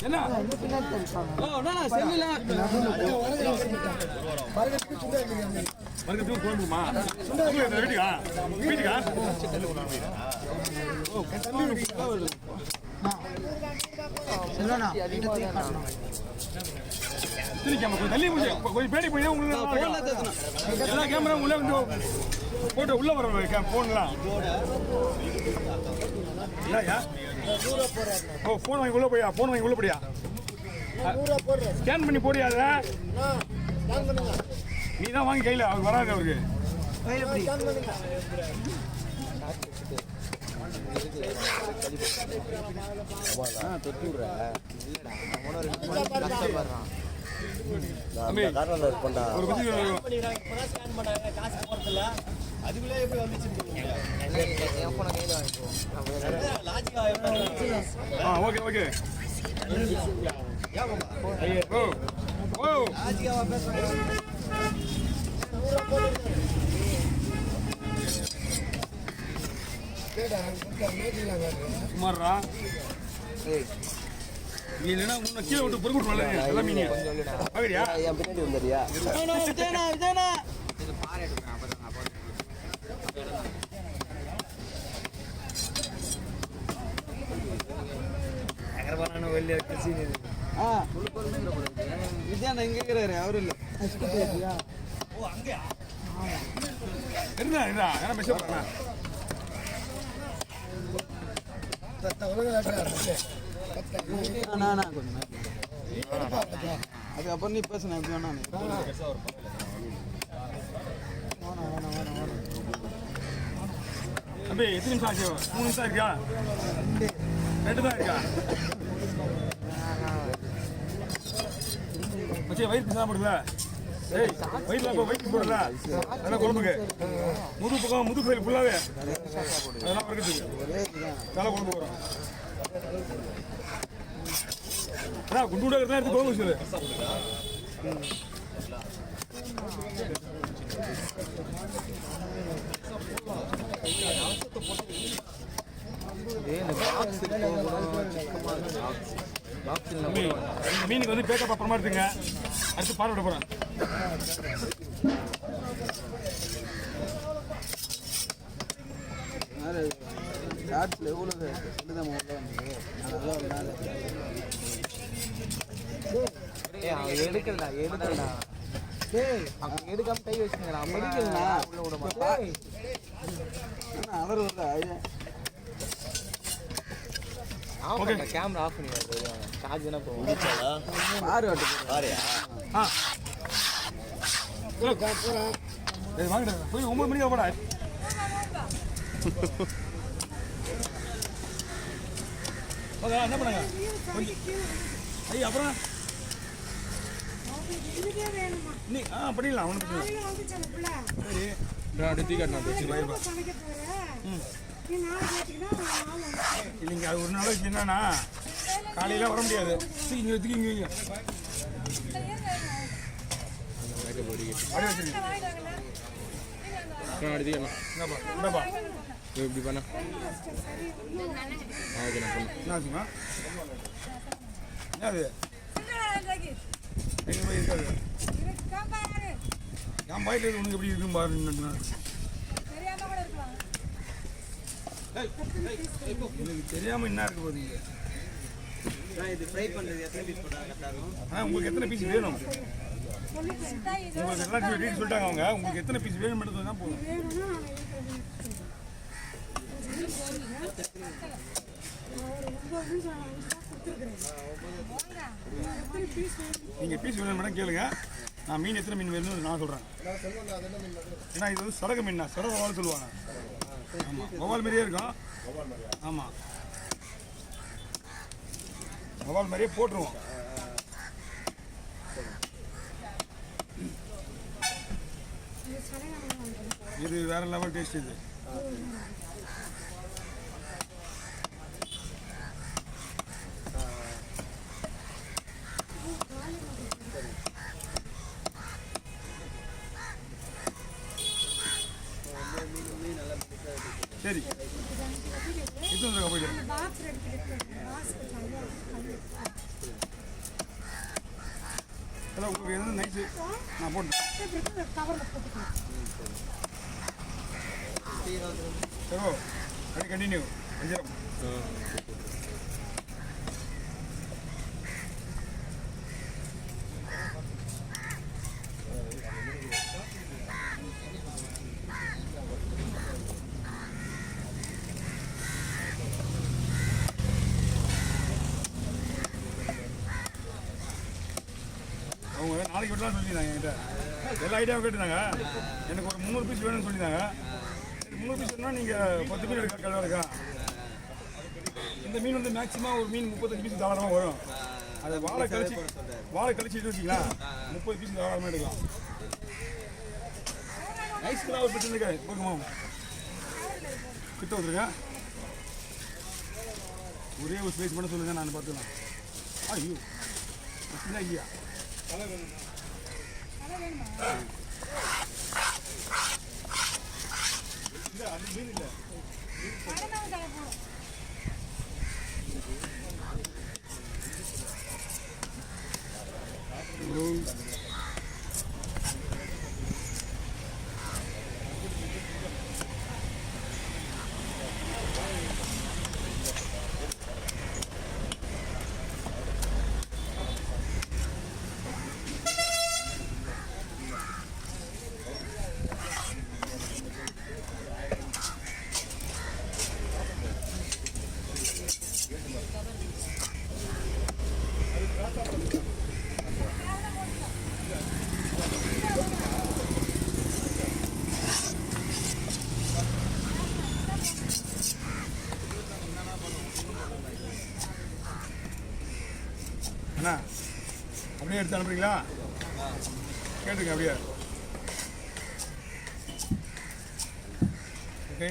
என்ன போகணுமா வீட்டுக்கா வீட்டுக்கா தள்ளி கொஞ்சம் பேடி போய் எல்லா கேமரா உள்ள வந்து போட்டோ உள்ள வர போன்லாம் இல்லையா ஓ ஃபோன் வாங்கி உள்ள போயா ஃபோன் வாங்கி உள்ள போடியா ஸ்கேன் பண்ணி போடியா அதை நீ தான் வாங்கி கையில் அவங்க வராது அவருக்கு ஓகே ஓகே சுமாரா நீ இல்லைன்னா உன்னை கீழே விட்டு பொறுக்கிட்டு வரல மீன் பாக்குறியா பின்னாடி வந்துடுறியா விஜயாண்ணா எங்க இருக்கிறாரு அவரு இல்ல அதுக்கப்புறம் நீ பேசுன எப்படி வேணா அபே எத்தனை நிமிஷம் ஆச்சு 3 நிமிஷம் இருக்கா 2 தான் இருக்கா மச்சி வயிறு சாப்பிடுதா ஏய் வயிறுல போ வயிறு போடுறா என்ன குழம்புக்கு முது கோயில் ஃபுல்லாவே அதெல்லாம் இருக்குது தலை குழம்பு போகிறோம் அண்ணா குண்டு குண்டா இருந்தால் எடுத்து குழம்பு சொல்லு மீனுக்கு வந்து பேக்கப் அப்புறமா எடுத்துங்க அடுத்து பார்வை போகிறேன் ஷார்ட்ஸில் எவ்வளோ சொல்லுதான் எடுக்கலடா அவங்க எடுக்காம கை வச்சுங்களா படிக்கலண்ணா உள்ள விட மாட்டேன் அவர் வருதா கேமரா ஆஃப் பண்ணி சார்ஜ் என்ன போகும் பாரு பாரியா வாங்க போய் 9 மணிக்கு போடா என்ன பண்ணாங்க ஐயா அப்புறம் நீ பண்ணிடலாம் ஒன்றும் சரி அடுத்து இல்லைங்க அது ஒரு நாளைக்கு என்னன்னா காலையில் வர முடியாது இங்கே வச்சுக்கு இங்கே வைங்க என்னப்பா எப்படி பண்ண என்னாச்சுமா என்ன அது எங்கே போய் இருக்காது என் பாயிட்டு உனக்கு எப்படி இருக்கும் பாருங்க எனக்கு தெரியாமல் என்ன இருக்க போகுது இது ஃப்ரை பண்ணுறது எத்தனை பீஸ் போட்டாங்க உங்களுக்கு எத்தனை பீஸ் வேணும் உங்களுக்கு எல்லாம் டீட்டெயில் சொல்லிட்டாங்க அவங்க உங்களுக்கு எத்தனை பீஸ் வேணும் மட்டும் தான் போதும் நீங்கள் பீஸ் வேணும் மேடம் கேளுங்க நான் மீன் எத்தனை மீன் வேணும்னு நான் சொல்கிறேன் ஏன்னா இது வந்து சரகு மீன் சரகு வவால் சொல்லுவாங்க ஆமாம் வவால் மாதிரியே இருக்கும் ஆமாம் வவால் மாதிரியே போட்டுருவோம் இது வேற லெவல் டேஸ்ட் இது சரி எத்தனை போயிட்டு எல்லாம் உங்களுக்கு எதுவும் நைட்டு நான் போட்டேன். சரோ அப்படியே கண்டினியூ வஞ்சிரம். அவங்க நாளைக்கு விடலாம் சொல்லியிருந்தாங்க என்கிட்ட. எல்லா ஐடியாவும் கேட்டுருந்தாங்க. எனக்கு ஒரு 300 பீஸ் வேணும்னு சொல்லியிருந்தாங்க. 300 பீஸ் வேணும்னா நீங்கள் 10 மீன் எடுக்க கல்வாக இருக்கா. இந்த மீன் வந்து மேக்ஸிமம் ஒரு மீன் 35 பீஸ் தாராளமாக வரும். அதை வாழை கழிச்சு வச்சிங்களா 30 பீஸ் தாராளமாக எடுக்கலாம். ஐஸ்கெல்லாம் ஒரு பிரச்சனை இருக்கா போக்குமா கிட்ட வந்துருக்கேன். ஒரே ஒரு ஸ்பேஸ் மட்டும் சொல்லுங்கள், நான் பார்த்துக்கலாம். ஐயோ இல்லை ஐயா இல்லை அது மீன் இல்லை. அண்ணா அப்படியே எடுத்து அனுப்புறீங்களா? கேட்டுங்க அப்படியே. ஓகே